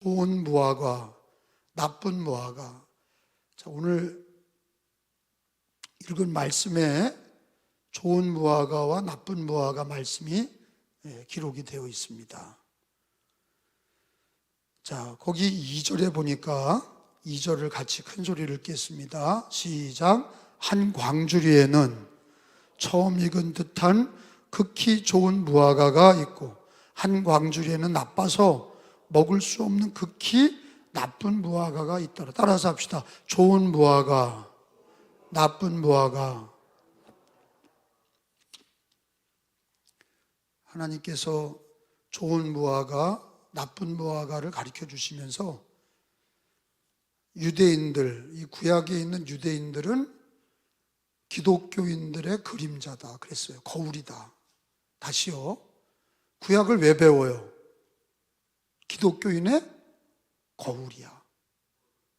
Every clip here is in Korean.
좋은 무화과, 나쁜 무화과. 자, 오늘 읽은 말씀에 좋은 무화과와 나쁜 무화과 말씀이 기록이 되어 있습니다. 자, 거기 2절에 보니까 2절을 같이 큰 소리를 읽겠습니다. 시작. 한 광주리에는 처음 익은 듯한 극히 좋은 무화과가 있고 한 광주리에는 나빠서 먹을 수 없는 극히 나쁜 무화과가 있더라. 따라서 합시다. 좋은 무화과, 나쁜 무화과. 하나님께서 좋은 무화과, 나쁜 무화과를 가르쳐 주시면서 유대인들, 이 구약에 있는 유대인들은 기독교인들의 그림자다 그랬어요. 거울이다. 다시요. 구약을 왜 배워요? 기독교인의 거울이야.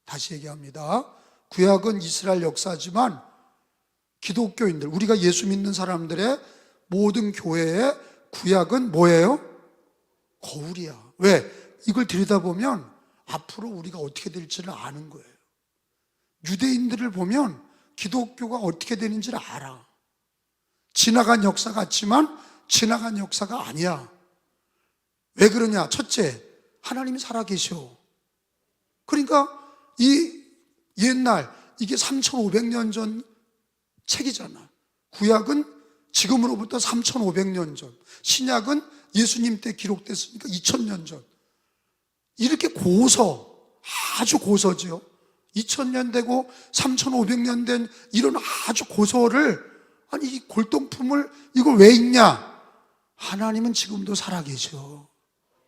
다시 얘기합니다. 구약은 이스라엘 역사지만 기독교인들, 우리가 예수 믿는 사람들의 모든 교회의 구약은 뭐예요? 거울이야. 왜? 이걸 들여다보면 앞으로 우리가 어떻게 될지를 아는 거예요. 유대인들을 보면 기독교가 어떻게 되는지를 알아. 지나간 역사 같지만 지나간 역사가 아니야. 왜 그러냐? 첫째, 하나님이 살아계셔. 그러니까 이 옛날, 이게 3,500년 전 책이잖아. 구약은 지금으로부터 3,500년 전, 신약은 예수님 때 기록됐으니까 2,000년 전. 이렇게 아주 고서죠. 2,000년 되고 3,500년 된 이런 아주 고서를, 아니 이 골동품을 이걸 왜 읽냐? 하나님은 지금도 살아계셔.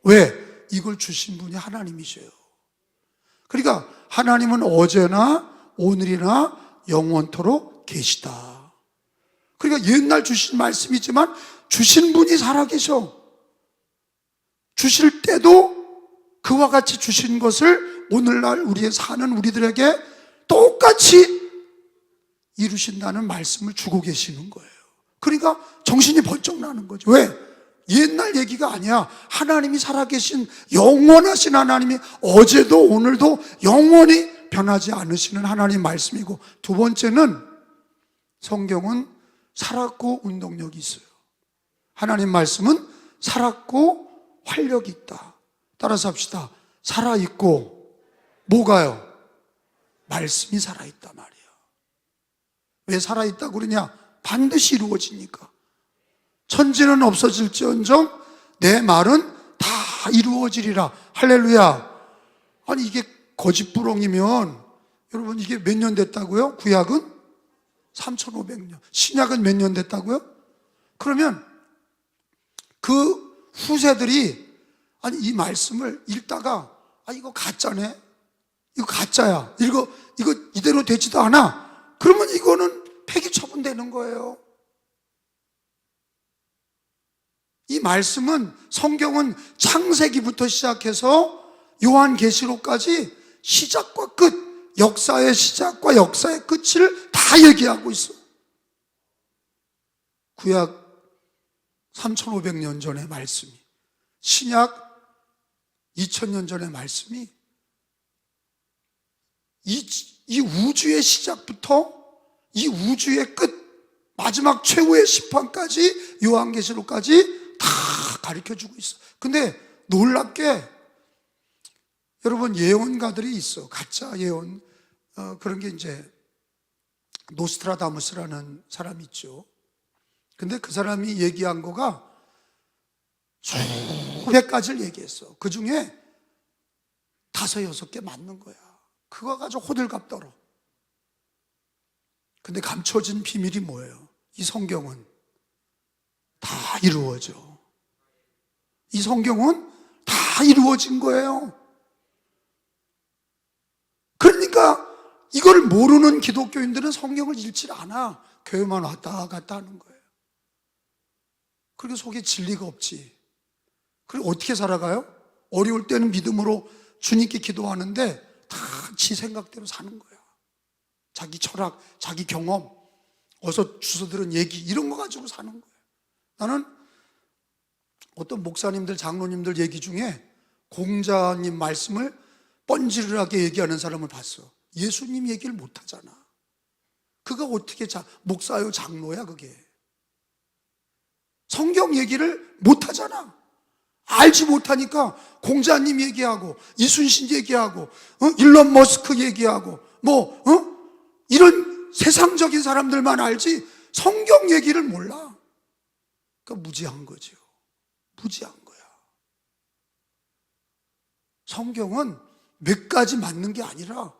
왜? 이걸 주신 분이 하나님이셔요. 그러니까 하나님은 어제나 오늘이나 영원토록 계시다. 그러니까 옛날 주신 말씀이지만 주신 분이 살아계셔. 주실 때도 그와 같이 주신 것을 오늘날 우리의 사는 우리들에게 똑같이 이루신다는 말씀을 주고 계시는 거예요. 그러니까 정신이 번쩍 나는 거죠. 왜? 옛날 얘기가 아니야. 하나님이 살아계신 영원하신 하나님이 어제도 오늘도 영원히 변하지 않으시는 하나님 말씀이고, 두 번째는 성경은 살았고 운동력이 있어요. 하나님 말씀은 살았고 활력이 있다. 따라서 합시다. 살아있고 뭐가요? 말씀이 살아있단 말이에요. 왜 살아있다고 그러냐? 반드시 이루어지니까. 천지는 없어질지언정 내 말은 다 이루어지리라. 할렐루야. 아니 이게 거짓부렁이면 여러분 이게 몇 년 됐다고요? 구약은 3,500년. 신약은 몇 년 됐다고요? 그러면 그 후세들이 아니 이 말씀을 읽다가 이거 가짜네. 이거 가짜야. 이거 이대로 되지도 않아. 그러면 이거는 폐기 처분되는 거예요. 이 말씀은, 성경은 창세기부터 시작해서 요한계시록까지 시작과 끝, 역사의 시작과 역사의 끝을 다 얘기하고 있어. 구약 3,500년 전의 말씀이, 신약 2,000년 전의 말씀이 이 우주의 시작부터 이 우주의 끝, 마지막 최후의 심판까지, 요한계시록까지 다 가르쳐주고 있어. 근데 놀랍게 여러분 예언가들이 있어. 가짜 예언. 그런 게 이제 노스트라다무스라는 사람이 있죠. 근데 그 사람이 얘기한 거가 수백 가지를 얘기했어. 그 중에 5, 6개 맞는 거야. 그거 가지고 호들갑 떨어. 근데 감춰진 비밀이 뭐예요? 이 성경은 다 이루어져. 이 성경은 다 이루어진 거예요. 그러니까 이걸 모르는 기독교인들은 성경을 읽지 않아. 교회만 왔다 갔다 하는 거예요. 그리고 속에 진리가 없지. 그리고 어떻게 살아가요? 어려울 때는 믿음으로 주님께 기도하는데 다 지 생각대로 사는 거야. 자기 철학, 자기 경험, 어서 주워 들은 얘기, 이런 거 가지고 사는 거예요. 나는 어떤 목사님들, 장로님들 얘기 중에 공자님 말씀을 뻔질하게 얘기하는 사람을 봤어. 예수님 얘기를 못하잖아. 그가 어떻게 목사요 장로야 그게. 성경 얘기를 못하잖아. 알지 못하니까 공자님 얘기하고 이순신 얘기하고 일론 머스크 얘기하고 이런 세상적인 사람들만 알지 성경 얘기를 몰라. 그러니까 무지한 거죠. 무지한 거야. 성경은 몇 가지 맞는 게 아니라,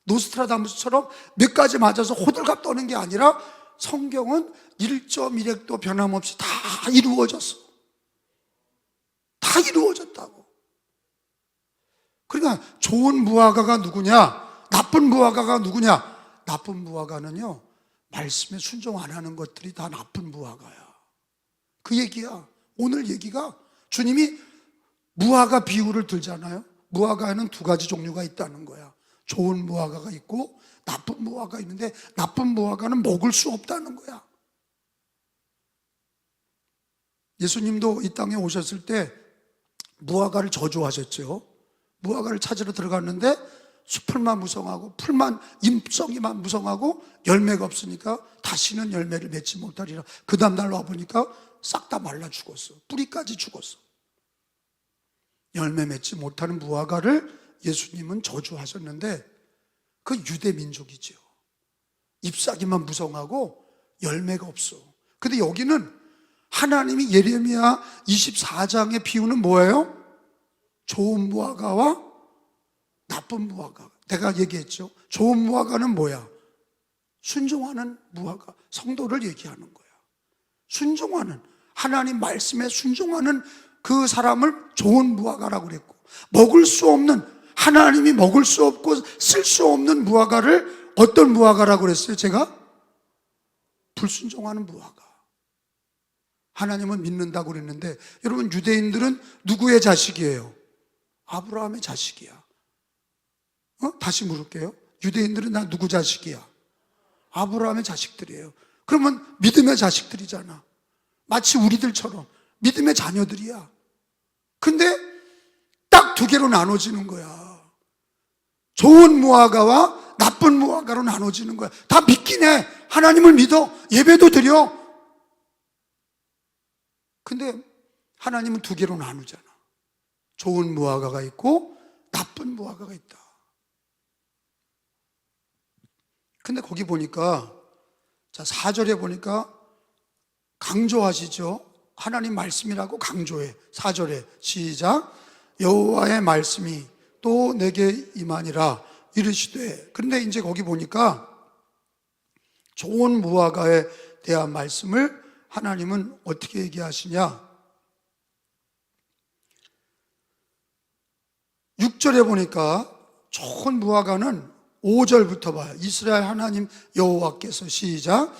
노스트라다무스처럼 몇 가지 맞아서 호들갑 떠는 게 아니라 성경은 1.1획도 변함없이 다 이루어졌어. 다 이루어졌다고. 그러니까 좋은 무화과가 누구냐, 나쁜 무화과가 누구냐. 나쁜 무화과는요, 말씀에 순종 안 하는 것들이 다 나쁜 무화과야. 그 얘기야. 오늘 얘기가, 주님이 무화과 비유를 들잖아요. 무화과에는 두 가지 종류가 있다는 거야. 좋은 무화과가 있고 나쁜 무화과가 있는데, 나쁜 무화과는 먹을 수 없다는 거야. 예수님도 이 땅에 오셨을 때 무화과를 저주하셨죠. 무화과를 찾으러 들어갔는데 수풀만 무성하고 풀만, 잎성이만 무성하고 열매가 없으니까 다시는 열매를 맺지 못하리라. 그 다음날 와보니까 싹 다 말라 죽었어. 뿌리까지 죽었어. 열매 맺지 못하는 무화과를 예수님은 저주하셨는데, 그 유대 민족이죠. 잎사귀만 무성하고 열매가 없어. 근데 여기는 하나님이 예레미야 24장의 비유는 뭐예요? 좋은 무화과와 나쁜 무화과. 내가 얘기했죠. 좋은 무화과는 뭐야? 순종하는 무화과, 성도를 얘기하는 거야. 순종하는, 하나님 말씀에 순종하는 그 사람을 좋은 무화과라고 그랬고, 먹을 수 없는, 하나님이 먹을 수 없고 쓸 수 없는 무화과를 어떤 무화과라고 그랬어요? 제가? 불순종하는 무화과. 하나님은 믿는다고 그랬는데, 여러분, 유대인들은 누구의 자식이에요? 아브라함의 자식이야. 다시 물을게요. 유대인들은 나 누구 자식이야? 아브라함의 자식들이에요. 그러면 믿음의 자식들이잖아. 마치 우리들처럼 믿음의 자녀들이야. 근데 딱 두 개로 나눠지는 거야. 좋은 무화과와 나쁜 무화과로 나눠지는 거야. 다 믿긴 해. 하나님을 믿어. 예배도 드려. 근데 하나님은 두 개로 나누잖아. 좋은 무화과가 있고 나쁜 무화과가 있다. 근데 거기 보니까, 자, 4절에 보니까 강조하시죠. 하나님 말씀이라고 강조해. 4절에 시작. 여호와의 말씀이 또 내게 임하니라 이르시되. 그런데 이제 거기 보니까 좋은 무화과에 대한 말씀을 하나님은 어떻게 얘기하시냐. 6절에 보니까 좋은 무화과는 5절부터 봐요. 이스라엘 하나님 여호와께서 시작.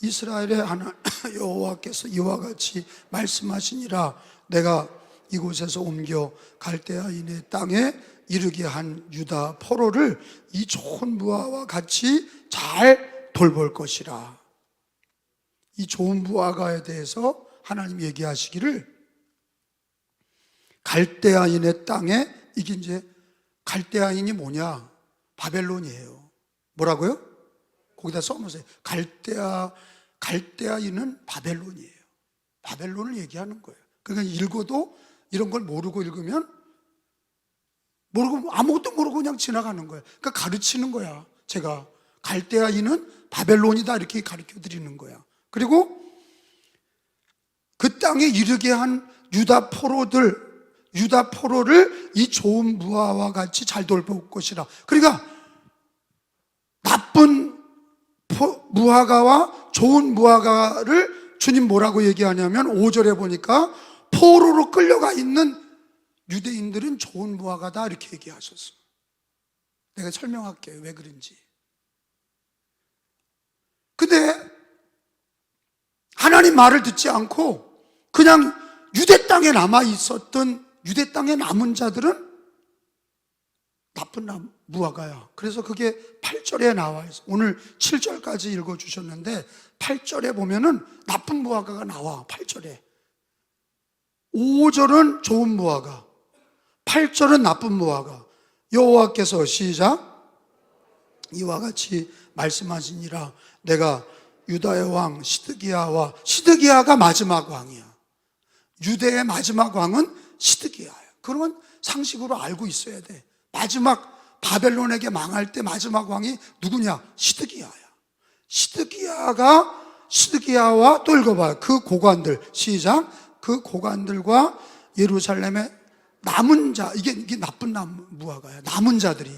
이스라엘의 하나님 여호와께서 이와 같이 말씀하시니라. 내가 이곳에서 옮겨 갈대아인의 땅에 이르게 한 유다 포로를 이 좋은 무화과와 같이 잘 돌볼 것이라. 이 좋은 무화과에 대해서 하나님 얘기하시기를, 갈대아인의 땅에, 이게 이제 갈대아인이 뭐냐? 바벨론이에요. 뭐라고요? 거기다 써놓으세요. 갈대아인은 바벨론이에요. 바벨론을 얘기하는 거예요. 그러니까 읽어도 이런 걸 모르고 읽으면, 모르고 아무것도 모르고 그냥 지나가는 거예요. 그러니까 가르치는 거야. 제가 갈대아인은 바벨론이다 이렇게 가르쳐 드리는 거야. 그리고 그 땅에 이르게 한 유다 포로를 이 좋은 무화과와 같이 잘 돌볼 것이라. 그러니까 나쁜 무화과와 좋은 무화과를 주님 뭐라고 얘기하냐면, 5절에 보니까 포로로 끌려가 있는 유대인들은 좋은 무화과다 이렇게 얘기하셨어. 내가 설명할게요, 왜 그런지. 근데 하나님 말을 듣지 않고 그냥 유대 땅에 남아 있었던, 유대 땅에 남은 자들은 나쁜 무화과야. 그래서 그게 8절에 나와 있어. 오늘 7절까지 읽어주셨는데 8절에 보면은 나쁜 무화과가 나와. 8절에 5절은 좋은 무화과, 8절은 나쁜 무화과. 여호와께서 시작. 이와 같이 말씀하시니라. 내가 유다의 왕 시드기야가 마지막 왕이야. 유대의 마지막 왕은 시드기야야. 그러면 상식으로 알고 있어야 돼. 마지막 바벨론에게 망할 때 마지막 왕이 누구냐? 시드기야야. 시드기야와 또 읽어봐요. 그 고관들, 시작. 그 고관들과 예루살렘의 남은 자, 이게 나쁜 무화과야. 남은 자들이.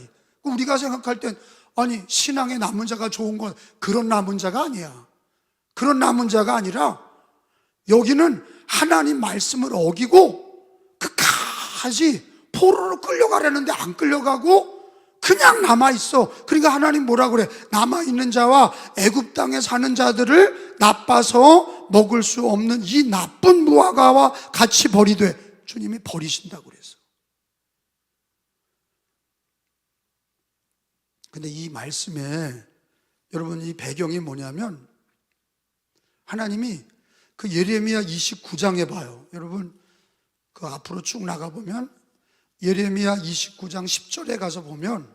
우리가 생각할 땐 아니 신앙의 남은 자가 좋은 건 그런 남은 자가 아니야. 그런 남은 자가 아니라 여기는 하나님 말씀을 어기고 끝까지 포로로 끌려가려는데 안 끌려가고 그냥 남아있어. 그러니까 하나님 뭐라 그래? 남아있는 자와 애굽 땅에 사는 자들을 나빠서 먹을 수 없는 이 나쁜 무화과와 같이 버리되 주님이 버리신다고 그랬어. 근데 이 말씀에 여러분 이 배경이 뭐냐면 하나님이 그 예레미야 29장에 봐요. 여러분 그 앞으로 쭉 나가보면 예레미야 29장 10절에 가서 보면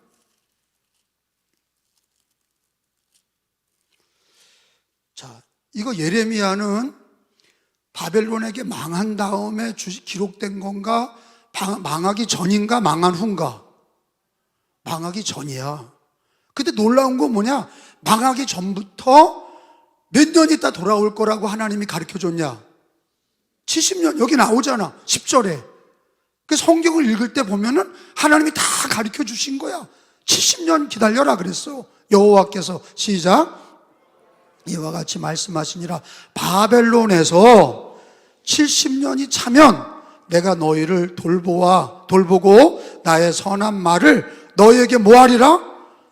자, 이거 예레미야는 바벨론에게 망한 다음에 기록된 건가? 망하기 전인가? 망한 후인가? 망하기 전이야. 근데 놀라운 건 뭐냐? 망하기 전부터 몇 년 있다 돌아올 거라고 하나님이 가르쳐줬냐? 70년. 여기 나오잖아. 10절에. 그 성경을 읽을 때 보면은 하나님이 다 가르쳐 주신 거야. 70년 기다려라 그랬어. 여호와께서 시작. 이와 같이 말씀하시니라. 바벨론에서 70년이 차면 내가 너희를 돌보고 나의 선한 말을 너희에게 뭐하리라?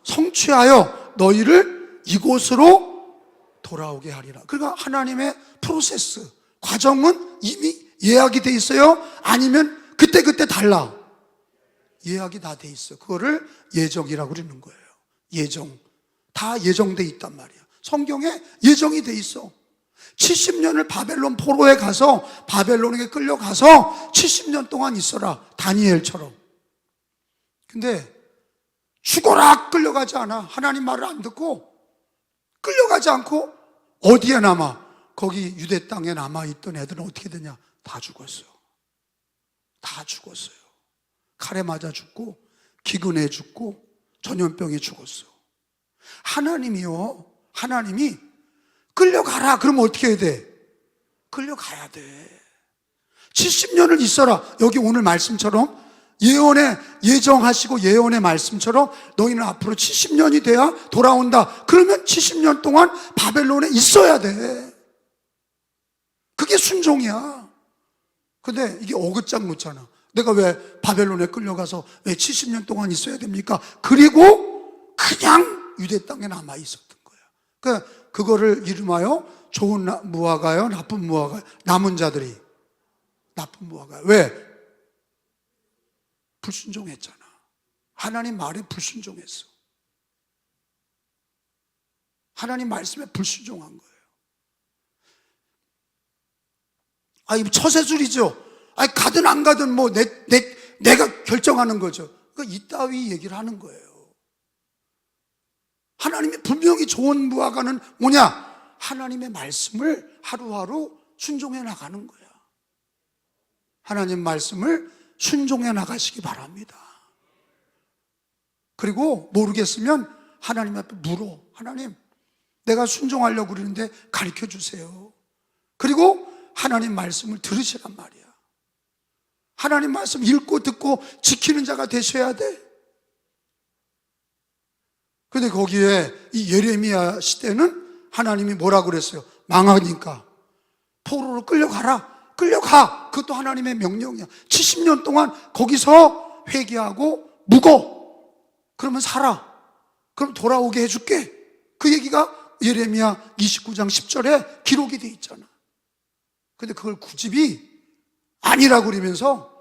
성취하여 너희를 이곳으로 돌아오게 하리라. 그러니까 하나님의 프로세스, 과정은 이미 예약이 돼 있어요? 아니면 그때 달라? 예약이 다 돼 있어. 그거를 예정이라고 그러는 거예요. 예정. 다 예정돼 있단 말이야. 성경에 예정이 돼 있어. 70년을 바벨론 포로에 가서 바벨론에게 끌려가서 70년 동안 있어라. 다니엘처럼. 근데 죽어라 끌려가지 않아. 하나님 말을 안 듣고 끌려가지 않고 어디에 남아? 거기 유대 땅에 남아있던 애들은 어떻게 되냐? 다 죽었어요. 다 죽었어요. 칼에 맞아 죽고 기근에 죽고 전염병에 죽었어. 하나님이 끌려가라 그러면 어떻게 해야 돼? 끌려가야 돼. 70년을 있어라. 여기 오늘 말씀처럼 예정하시고 예언의 말씀처럼 너희는 앞으로 70년이 돼야 돌아온다. 그러면 70년 동안 바벨론에 있어야 돼. 그게 순종이야. 근데 이게 어긋장 묻잖아. 내가 왜 바벨론에 끌려가서 왜 70년 동안 있어야 됩니까? 그리고 그냥 유대 땅에 남아 있었던 거야. 그러니까 그거를 이름하여 좋은 무화과요, 나쁜 무화과요. 남은 자들이 나쁜 무화과요. 왜? 불순종했잖아. 하나님 말에 불순종했어. 하나님 말씀에 불순종한 거예요. 이거 처세술이죠. 가든 안 가든 뭐 내가 결정하는 거죠. 그러니까 이따위 얘기를 하는 거예요. 하나님이 분명히 좋은 무화과는 뭐냐? 하나님의 말씀을 하루하루 순종해 나가는 거야. 하나님 말씀을 순종해 나가시기 바랍니다. 그리고 모르겠으면 하나님 앞에 물어. 하나님, 내가 순종하려고 그러는데 가르쳐 주세요. 그리고 하나님 말씀을 들으시란 말이야. 하나님 말씀 읽고 듣고 지키는 자가 되셔야 돼. 근데 거기에 이 예레미야 시대는 하나님이 뭐라고 그랬어요? 망하니까 포로로 끌려가. 그것도 하나님의 명령이야. 70년 동안 거기서 회개하고 묵어. 그러면 살아. 그럼 돌아오게 해줄게. 그 얘기가 예레미야 29장 10절에 기록이 돼 있잖아. 근데 그걸 구집이 아니라고 그러면서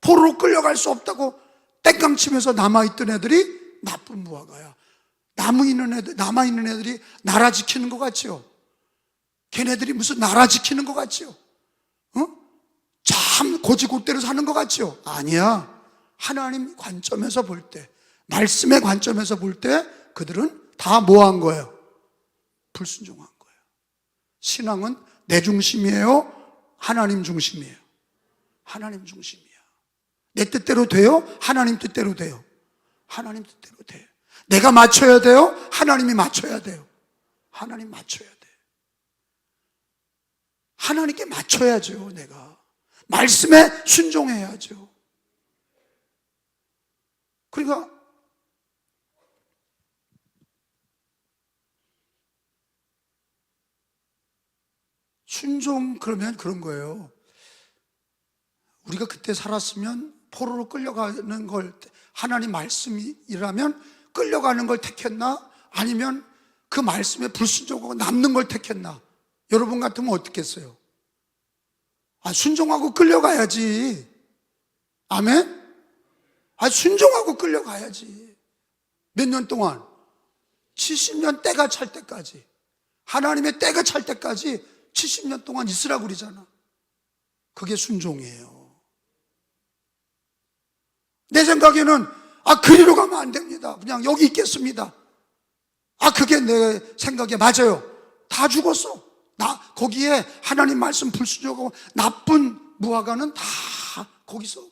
포로로 끌려갈 수 없다고 땡깡치면서 남아있던 애들이 나쁜 무화과야. 남아있는 애들이 나라 지키는 것 같지요? 걔네들이 무슨 나라 지키는 것 같지요? 참 고지곳대로 사는 것 같지요? 아니야. 하나님 관점에서 볼 때, 말씀의 관점에서 볼 때 그들은 다 뭐 한 거예요? 불순종한 거예요. 신앙은 내 중심이에요? 하나님 중심이에요? 하나님 중심이야. 내 뜻대로 돼요? 하나님 뜻대로 돼요? 하나님 뜻대로 돼요. 내가 맞춰야 돼요? 하나님이 맞춰야 돼요? 하나님 맞춰야 돼. 하나님께 맞춰야죠. 내가 말씀에 순종해야죠. 그러니까 순종, 그러면 그런 거예요. 우리가 그때 살았으면 포로로 끌려가는 걸, 하나님 말씀이라면 끌려가는 걸 택했나? 아니면 그 말씀에 불순종하고 남는 걸 택했나? 여러분 같으면 어떻겠어요? 순종하고 끌려가야지. 아멘? 순종하고 끌려가야지. 몇 년 동안? 70년 때가 찰 때까지, 하나님의 때가 찰 때까지 70년 동안 있으라고 그러잖아. 그게 순종이에요. 내 생각에는 그리로 가면 안 됩니다. 그냥 여기 있겠습니다. 그게 내 생각에 맞아요. 다 죽었어. 거기에 하나님 말씀 불순종하고 나쁜 무화과는 다 거기서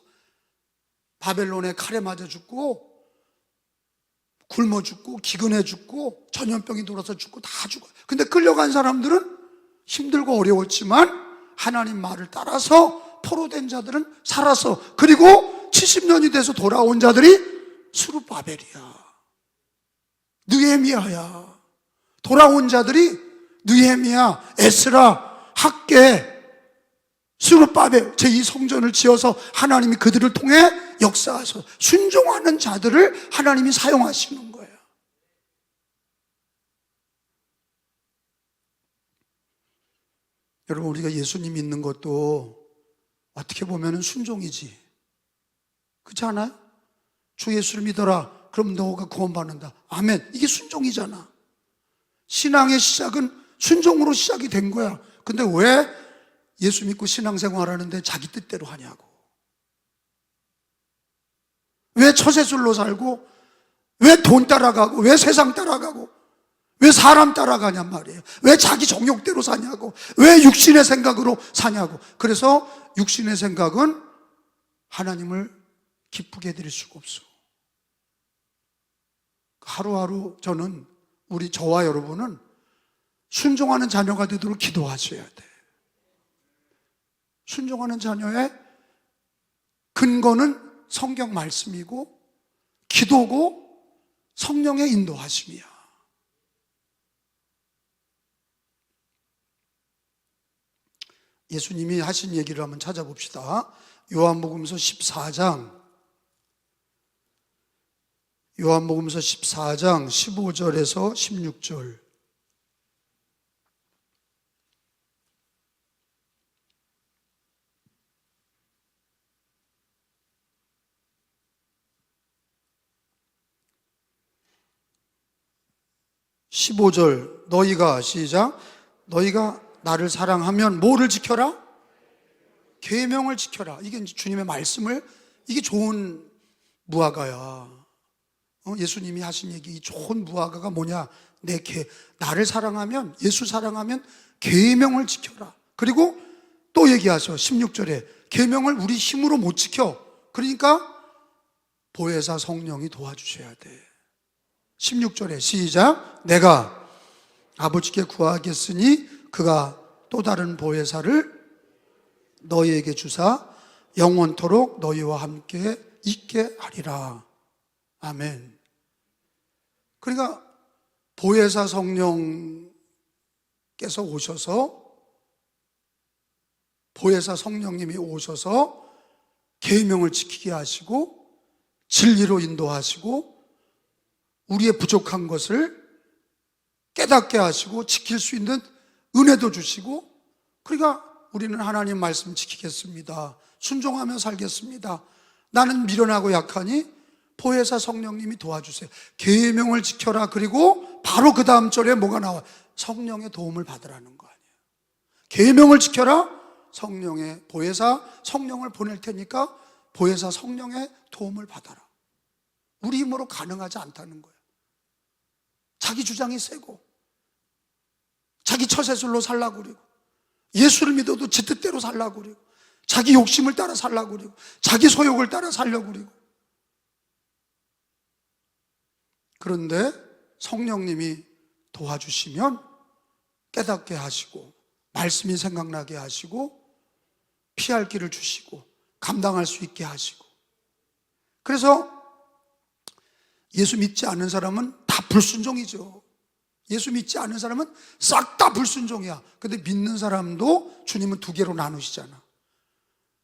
바벨론의 칼에 맞아 죽고, 굶어 죽고, 기근해 죽고, 전염병이 돌아서 죽고, 다 죽어. 근데 끌려간 사람들은 힘들고 어려웠지만 하나님 말을 따라서 포로된 자들은 살아서, 그리고 70년이 돼서 돌아온 자들이 수룹바벨이야, 느헤미야야. 돌아온 자들이 느헤미야, 에스라, 학개, 수룹바벨, 제2 성전을 지어서 하나님이 그들을 통해 역사하셔서 순종하는 자들을 하나님이 사용하시는 거예요. 여러분, 우리가 예수님 믿는 것도 어떻게 보면 순종이지, 그렇지 않아요? 주 예수를 믿어라, 그럼 너가 구원받는다. 아멘. 이게 순종이잖아. 신앙의 시작은 순종으로 시작이 된 거야. 근데 왜 예수 믿고 신앙생활하는데 자기 뜻대로 하냐고. 왜 처세술로 살고, 왜 돈 따라가고, 왜 세상 따라가고, 왜 사람 따라가냔 말이에요. 왜 자기 정욕대로 사냐고, 왜 육신의 생각으로 사냐고. 그래서 육신의 생각은 하나님을 기쁘게 해드릴 수가 없어. 하루하루 저와 여러분은 순종하는 자녀가 되도록 기도하셔야 돼. 순종하는 자녀의 근거는 성경 말씀이고 기도고 성령의 인도하심이야. 예수님이 하신 얘기를 한번 찾아봅시다. 요한복음서 14장 15절에서 16절. (15절) 너희가, 시작, 너희가 나를 사랑하면 뭐를 지켜라? 계명을 지켜라. 이게 이제 주님의 말씀을, 이게 좋은 무화과야. 예수님이 하신 얘기, 이 좋은 무화과가 뭐냐? 나를 사랑하면, 예수 사랑하면 계명을 지켜라. 그리고 또 얘기하죠. 16절에 계명을 우리 힘으로 못 지켜. 그러니까 보혜사 성령이 도와주셔야 돼. 16절에 시작, 내가 아버지께 구하겠으니 그가 또 다른 보혜사를 너희에게 주사 영원토록 너희와 함께 있게 하리라. 아멘. 그러니까 보혜사 성령께서 오셔서, 보혜사 성령님이 오셔서 계명을 지키게 하시고 진리로 인도하시고 우리의 부족한 것을 깨닫게 하시고 지킬 수 있는 은혜도 주시고, 그러니까 우리는 하나님 말씀 지키겠습니다, 순종하며 살겠습니다, 나는 미련하고 약하니 보혜사 성령님이 도와주세요, 계명을 지켜라. 그리고 바로 그 다음 절에 뭐가 나와? 성령의 도움을 받으라는 거 아니에요. 계명을 지켜라, 성령의 보혜사 성령을 보낼 테니까 보혜사 성령의 도움을 받아라. 우리 힘으로 가능하지 않다는 거예요. 자기 주장이 세고 자기 처세술로 살라고 그러고 예수를 믿어도 지 뜻대로 살라고 그러고 자기 욕심을 따라 살라고 그러고 자기 소욕을 따라 살려고 그러고. 그런데 성령님이 도와주시면 깨닫게 하시고 말씀이 생각나게 하시고 피할 길을 주시고 감당할 수 있게 하시고. 그래서 예수 믿지 않는 사람은 다 불순종이죠. 예수 믿지 않는 사람은 싹 다 불순종이야. 근데 믿는 사람도 주님은 두 개로 나누시잖아.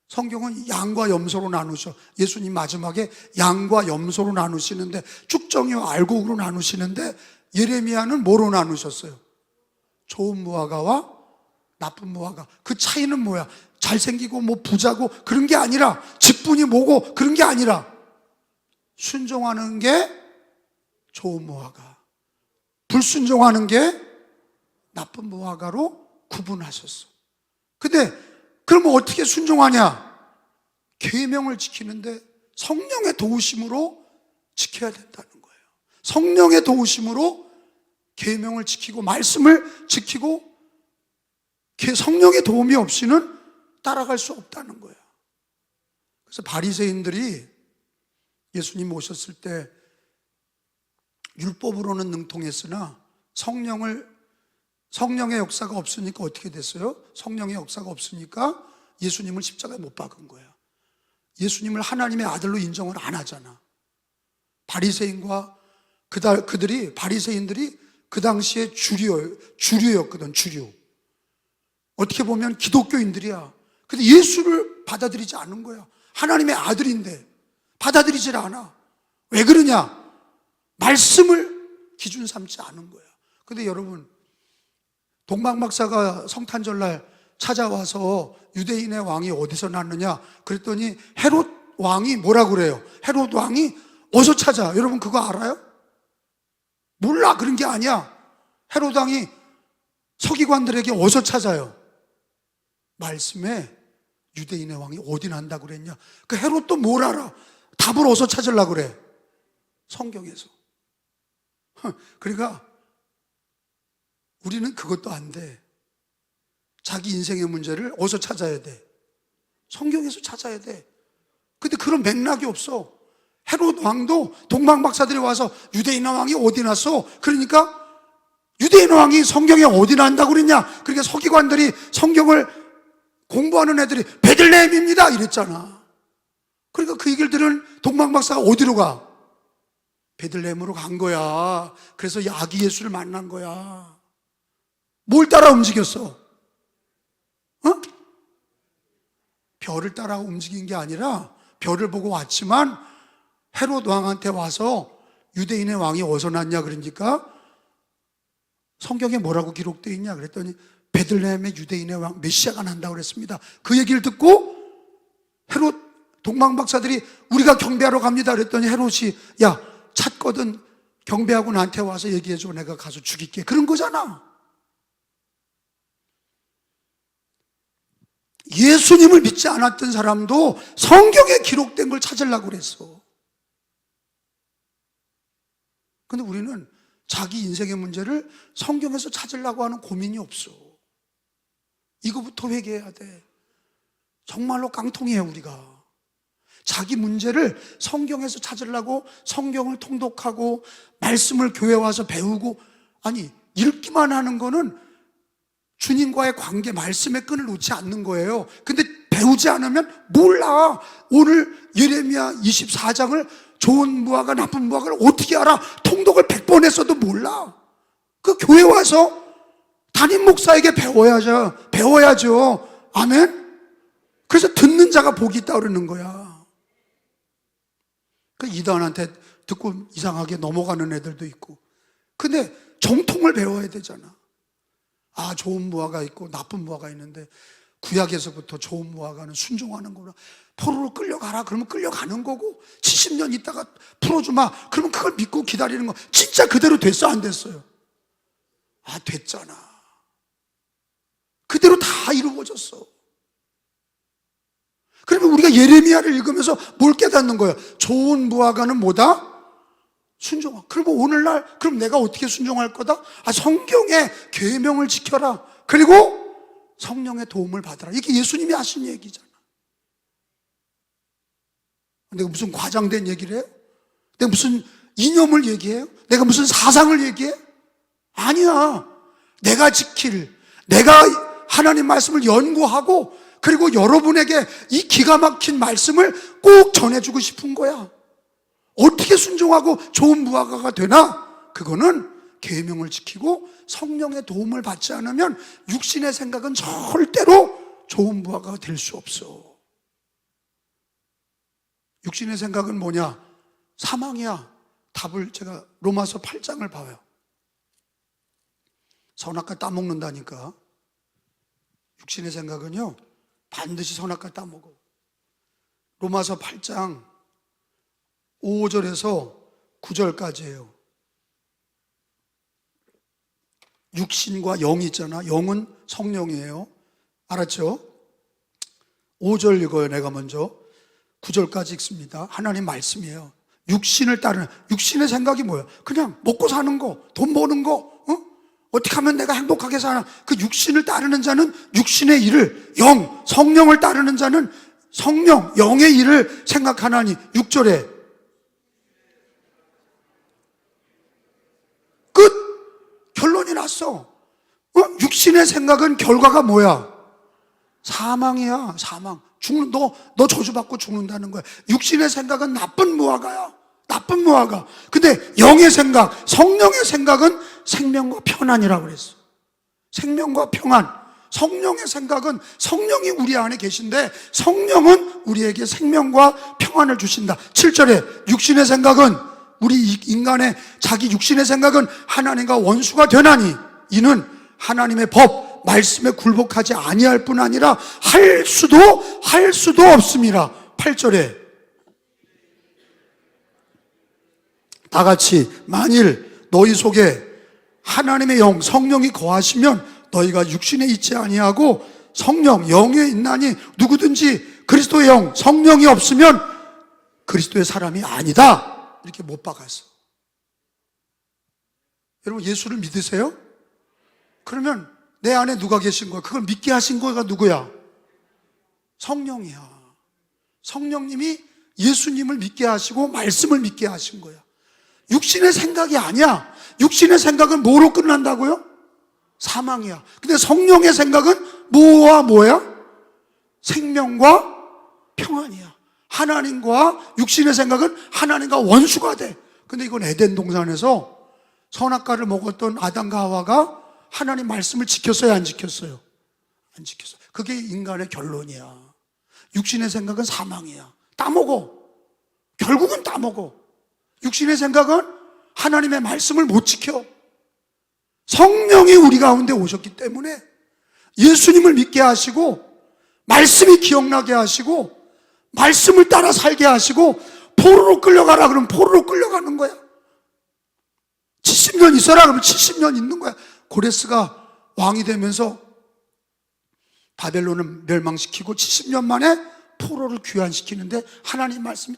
성경은 양과 염소로 나누셔. 예수님 마지막에 양과 염소로 나누시는데, 쭉정이와 알곡으로 나누시는데, 예레미야는 뭐로 나누셨어요? 좋은 무화과와 나쁜 무화과. 그 차이는 뭐야? 잘생기고 뭐 부자고 그런 게 아니라, 직분이 뭐고 그런 게 아니라, 순종하는 게 좋은 무화과, 불순종하는 게 나쁜 무화과로 구분하셨어. 근데 그러면 어떻게 순종하냐? 계명을 지키는데 성령의 도우심으로 지켜야 된다는 거예요. 성령의 도우심으로 계명을 지키고 말씀을 지키고, 성령의 도움이 없이는 따라갈 수 없다는 거예요. 그래서 바리새인들이 예수님 오셨을 때 율법으로는 능통했으나 성령의 역사가 없으니까 어떻게 됐어요? 성령의 역사가 없으니까 예수님을 십자가에 못 박은 거예요. 예수님을 하나님의 아들로 인정을 안 하잖아. 바리새인과 바리새인들이 그 당시에 주류였거든, 주류. 어떻게 보면 기독교인들이야. 근데 예수를 받아들이지 않은 거야. 하나님의 아들인데 받아들이질 않아. 왜 그러냐? 말씀을 기준 삼지 않은 거야. 근데 여러분, 동방박사가 성탄절날 찾아와서 유대인의 왕이 어디서 났느냐 그랬더니 헤롯 왕이 뭐라고 그래요? 헤롯 왕이 어디서 찾아? 여러분 그거 알아요? 몰라. 그런 게 아니야. 헤롯 왕이 서기관들에게 어디서 찾아요? 말씀에 유대인의 왕이 어디 난다고 그랬냐? 그 헤롯도 뭘 알아? 답을 어디서 찾으려고 그래? 성경에서. 그러니까 우리는 그것도 안 돼. 자기 인생의 문제를 어디서 찾아야 돼? 성경에서 찾아야 돼. 근데 그런 맥락이 없어. 헤롯 왕도 동방박사들이 와서 유대인의 왕이 어디 났어? 그러니까 유대인의 왕이 성경에 어디 난다고 그랬냐? 그러니까 서기관들이, 성경을 공부하는 애들이 베들레헴입니다 이랬잖아. 그러니까 그 얘기를 들은 동방박사가 어디로 가? 베들레헴으로 간 거야. 그래서 아기 예수를 만난 거야. 뭘 따라 움직였어? 별을 따라 움직인 게 아니라, 별을 보고 왔지만 헤롯 왕한테 와서 유대인의 왕이 어디서 났냐 그러니까 성경에 뭐라고 기록되어 있냐 그랬더니 베들레헴의 유대인의 왕 메시아가 난다고 그랬습니다. 그 얘기를 듣고 헤롯 동방박사들이 우리가 경배하러 갑니다 그랬더니 헤롯이 야 찾거든 경배하고 나한테 와서 얘기해줘. 내가 가서 죽일게. 그런 거잖아. 예수님을 믿지 않았던 사람도 성경에 기록된 걸 찾으려고 그랬어. 근데 우리는 자기 인생의 문제를 성경에서 찾으려고 하는 고민이 없어. 이거부터 회개해야 돼. 정말로 깡통이에요 우리가. 자기 문제를 성경에서 찾으려고 성경을 통독하고 말씀을 교회 와서 배우고, 아니 읽기만 하는 거는 주님과의 관계, 말씀의 끈을 놓지 않는 거예요. 근데 배우지 않으면 몰라. 오늘 예레미야 24장을 좋은 무화과 나쁜 무화과를 어떻게 알아? 통독을 100번 했어도 몰라. 그 교회 와서 담임 목사에게 배워야죠. 아멘? 그래서 듣는 자가 복이 있다 그러는 거야. 그 이단한테 듣고 이상하게 넘어가는 애들도 있고. 근데 정통을 배워야 되잖아. 아, 좋은 무화과 있고 나쁜 무화과 있는데 구약에서부터 좋은 무화과는 순종하는 거라. 포로로 끌려가라 그러면 끌려가는 거고, 70년 있다가 풀어주마 그러면 그걸 믿고 기다리는 거. 진짜 그대로 됐어 안 됐어요? 아, 됐잖아. 그대로 다 이루어졌어. 그러면 우리가 예레미야를 읽으면서 뭘 깨닫는 거예요? 좋은 무화과는 뭐다? 순종하. 그리고 오늘날 그럼 내가 어떻게 순종할 거다? 성경의 계명을 지켜라. 그리고 성령의 도움을 받으라. 이게 예수님이 하신 얘기잖아. 내가 무슨 과장된 얘기를 해요? 내가 무슨 이념을 얘기해요? 내가 무슨 사상을 얘기해? 아니야. 내가 지킬, 내가 하나님 말씀을 연구하고 그리고 여러분에게 이 기가 막힌 말씀을 꼭 전해주고 싶은 거야. 어떻게 순종하고 좋은 무화과가 되나? 그거는 계명을 지키고 성령의 도움을 받지 않으면 육신의 생각은 절대로 좋은 무화과가 될 수 없어. 육신의 생각은 뭐냐? 사망이야. 답을 제가 로마서 8장을 봐요. 선악과 따먹는다니까. 육신의 생각은요 반드시 선악과 따먹어. 로마서 8장 5절에서 9절까지예요. 육신과 영이 있잖아. 영은 성령이에요. 알았죠? 5절 읽어요. 내가 먼저 9절까지 읽습니다. 하나님 말씀이에요. 육신을 따르는, 육신의 생각이 뭐예요? 그냥 먹고 사는 거, 돈 버는 거, 어떻게 하면 내가 행복하게 사나. 그 육신을 따르는 자는 육신의 일을, 성령을 따르는 자는 성령, 영의 일을 생각하나니. 6절에 끝! 결론이 났어. 육신의 생각은 결과가 뭐야? 사망이야. 사망. 죽는, 너 저주받고 죽는다는 거야. 육신의 생각은 나쁜 무화과야. 나쁜 무화과. 근데 영의 생각, 성령의 생각은 생명과 평안이라고 그랬어. 생명과 평안. 성령의 생각은 성령이 우리 안에 계신데 성령은 우리에게 생명과 평안을 주신다. 7절에 육신의 생각은, 우리 인간의 자기 육신의 생각은 하나님과 원수가 되나니 이는 하나님의 법 말씀에 굴복하지 아니할 뿐 아니라 할 수도 없습니다. 8절에 다 같이 만일 너희 속에 하나님의 영 성령이 거하시면 너희가 육신에 있지 아니하고 성령 영에 있나니 누구든지 그리스도의 영 성령이 없으면 그리스도의 사람이 아니다. 이렇게 못 박았어. 여러분 예수를 믿으세요? 그러면 내 안에 누가 계신 거야? 그걸 믿게 하신 거가 누구야? 성령이야. 성령님이 예수님을 믿게 하시고 말씀을 믿게 하신 거야. 육신의 생각이 아니야. 육신의 생각은 뭐로 끝난다고요? 사망이야. 근데 성령의 생각은 뭐와 뭐야? 생명과 평안이야. 하나님과 육신의 생각은 하나님과 원수가 돼. 근데 이건 에덴 동산에서 선악과를 먹었던 아담과 하와가 하나님 말씀을 지켰어요? 안 지켰어요? 안 지켰어요. 그게 인간의 결론이야. 육신의 생각은 사망이야. 따먹어. 결국은 따먹어. 육신의 생각은 하나님의 말씀을 못 지켜. 성령이 우리 가운데 오셨기 때문에 예수님을 믿게 하시고 말씀이 기억나게 하시고 말씀을 따라 살게 하시고 포로로 끌려가라 그러면 포로로 끌려가는 거야. 70년 있어라 그러면 70년 있는 거야. 고레스가 왕이 되면서 바벨론을 멸망시키고 70년 만에 포로를 귀환시키는데 하나님 말씀이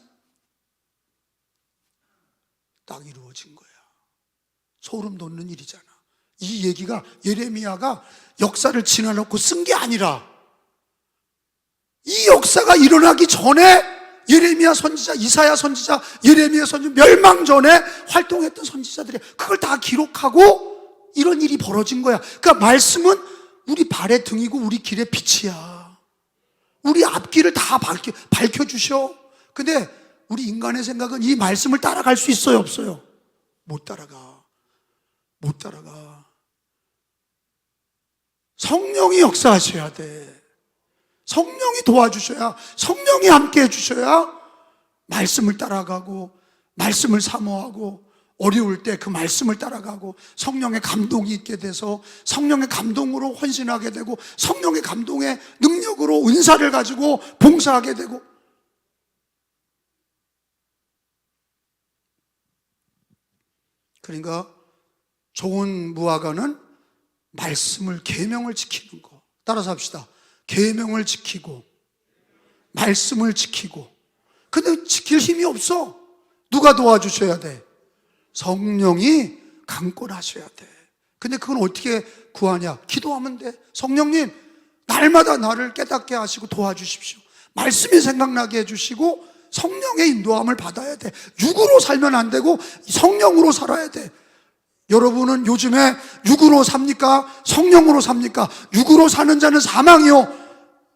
딱 이루어진 거야. 소름 돋는 일이잖아. 이 얘기가 예레미야가 역사를 지나놓고 쓴 게 아니라 이 역사가 일어나기 전에 예레미야 선지자, 이사야 선지자, 예레미야 선지자 멸망 전에 활동했던 선지자들이 그걸 다 기록하고 이런 일이 벌어진 거야. 그러니까 말씀은 우리 발의 등이고 우리 길의 빛이야. 우리 앞길을 다 밝혀주셔. 근데 우리 인간의 생각은 이 말씀을 따라갈 수 있어요, 없어요? 못 따라가. 못 따라가. 성령이 역사하셔야 돼. 성령이 도와주셔야, 성령이 함께 해주셔야 말씀을 따라가고 말씀을 사모하고 어려울 때 그 말씀을 따라가고 성령의 감동이 있게 돼서 성령의 감동으로 헌신하게 되고 성령의 감동의 능력으로 은사를 가지고 봉사하게 되고. 그러니까 좋은 무화과는 말씀을, 계명을 지키는 거. 따라서 합시다. 계명을 지키고 말씀을 지키고, 근데 지킬 힘이 없어. 누가 도와주셔야 돼? 성령이 강권하셔야 돼. 근데 그건 어떻게 구하냐? 기도하면 돼. 성령님, 날마다 나를 깨닫게 하시고 도와주십시오. 말씀이 생각나게 해주시고 성령의 인도함을 받아야 돼. 육으로 살면 안 되고 성령으로 살아야 돼. 여러분은 요즘에 육으로 삽니까? 성령으로 삽니까? 육으로 사는 자는 사망이요,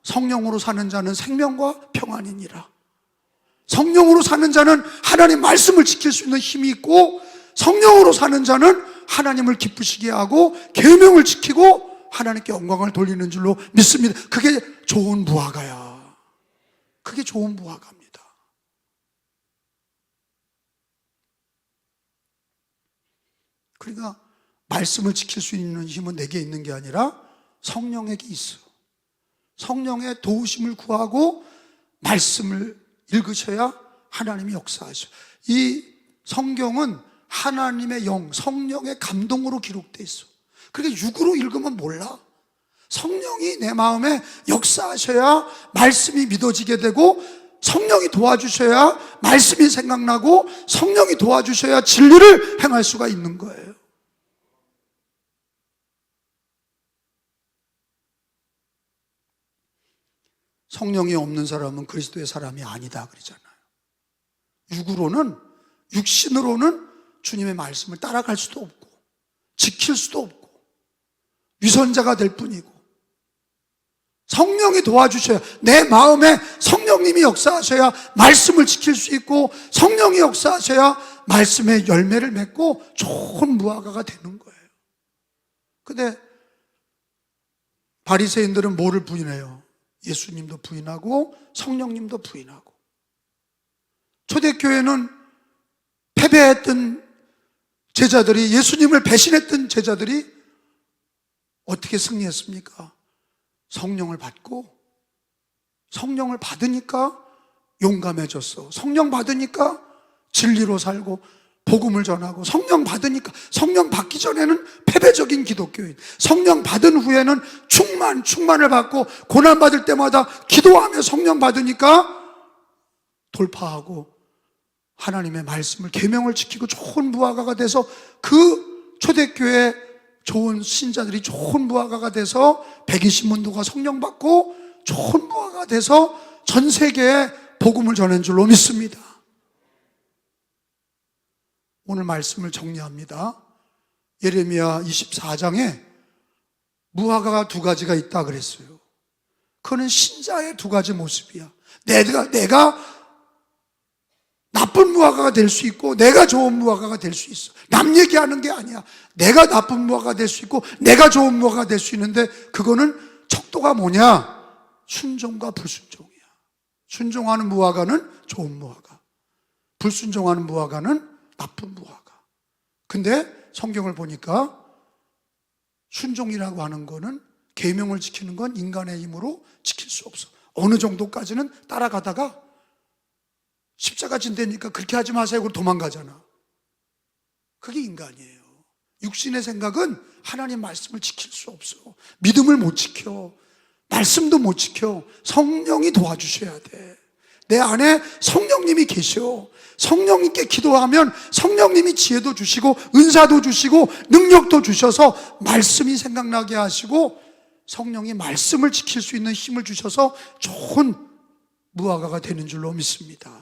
성령으로 사는 자는 생명과 평안이니라. 성령으로 사는 자는 하나님 말씀을 지킬 수 있는 힘이 있고, 성령으로 사는 자는 하나님을 기쁘시게 하고 계명을 지키고 하나님께 영광을 돌리는 줄로 믿습니다. 그게 좋은 무화과야. 그게 좋은 무화과입니다. 그러니까 말씀을 지킬 수 있는 힘은 내게 있는 게 아니라 성령에게 있어. 성령의 도우심을 구하고 말씀을 읽으셔야 하나님이 역사하셔. 이 성경은 하나님의 영, 성령의 감동으로 기록되어 있어. 그러니까 육으로 읽으면 몰라. 성령이 내 마음에 역사하셔야 말씀이 믿어지게 되고, 성령이 도와주셔야 말씀이 생각나고, 성령이 도와주셔야 진리를 행할 수가 있는 거예요. 성령이 없는 사람은 그리스도의 사람이 아니다 그러잖아요. 육으로는, 육신으로는 주님의 말씀을 따라갈 수도 없고 지킬 수도 없고 위선자가 될 뿐이고, 성령이 도와주셔야, 내 마음에 성령님이 역사하셔야 말씀을 지킬 수 있고, 성령이 역사하셔야 말씀의 열매를 맺고 좋은 무화과가 되는 거예요. 근데 바리새인들은 뭐를 부인해요? 예수님도 부인하고 성령님도 부인하고. 초대교회는 패배했던 제자들이, 예수님을 배신했던 제자들이 어떻게 승리했습니까? 성령을 받고, 성령을 받으니까 용감해졌어. 성령 받으니까 진리로 살고 복음을 전하고, 성령 받으니까, 성령 받기 전에는 패배적인 기독교인, 성령 받은 후에는 충만을 받고 고난 받을 때마다 기도하며 성령 받으니까 돌파하고 하나님의 말씀을, 계명을 지키고 좋은 무화과가 돼서, 그 초대교회 좋은 신자들이 좋은 무화과가 돼서 120문도가 성령 받고 좋은 무화과가 돼서 전 세계에 복음을 전한 줄로 믿습니다. 오늘 말씀을 정리합니다. 예레미야 24장에 무화과가 두 가지가 있다 그랬어요. 그거는 신자의 두 가지 모습이야. 내가 나쁜 무화과가 될 수 있고 내가 좋은 무화과가 될 수 있어. 남 얘기하는 게 아니야. 내가 나쁜 무화과가 될 수 있고 내가 좋은 무화과가 될 수 있는데, 그거는 척도가 뭐냐? 순종과 불순종이야. 순종하는 무화과는 좋은 무화과, 불순종하는 무화과는 나쁜 무화과. 근데 성경을 보니까 순종이라고 하는 거는, 계명을 지키는 건 인간의 힘으로 지킬 수 없어. 어느 정도까지는 따라가다가 십자가 진대니까 그렇게 하지 마세요 그러고 도망가잖아. 그게 인간이에요. 육신의 생각은 하나님 말씀을 지킬 수 없어. 믿음을 못 지켜, 말씀도 못 지켜. 성령이 도와주셔야 돼. 내 안에 성령님이 계셔. 성령님께 기도하면 성령님이 지혜도 주시고 은사도 주시고 능력도 주셔서 말씀이 생각나게 하시고, 성령이 말씀을 지킬 수 있는 힘을 주셔서 좋은 무화과가 되는 줄로 믿습니다.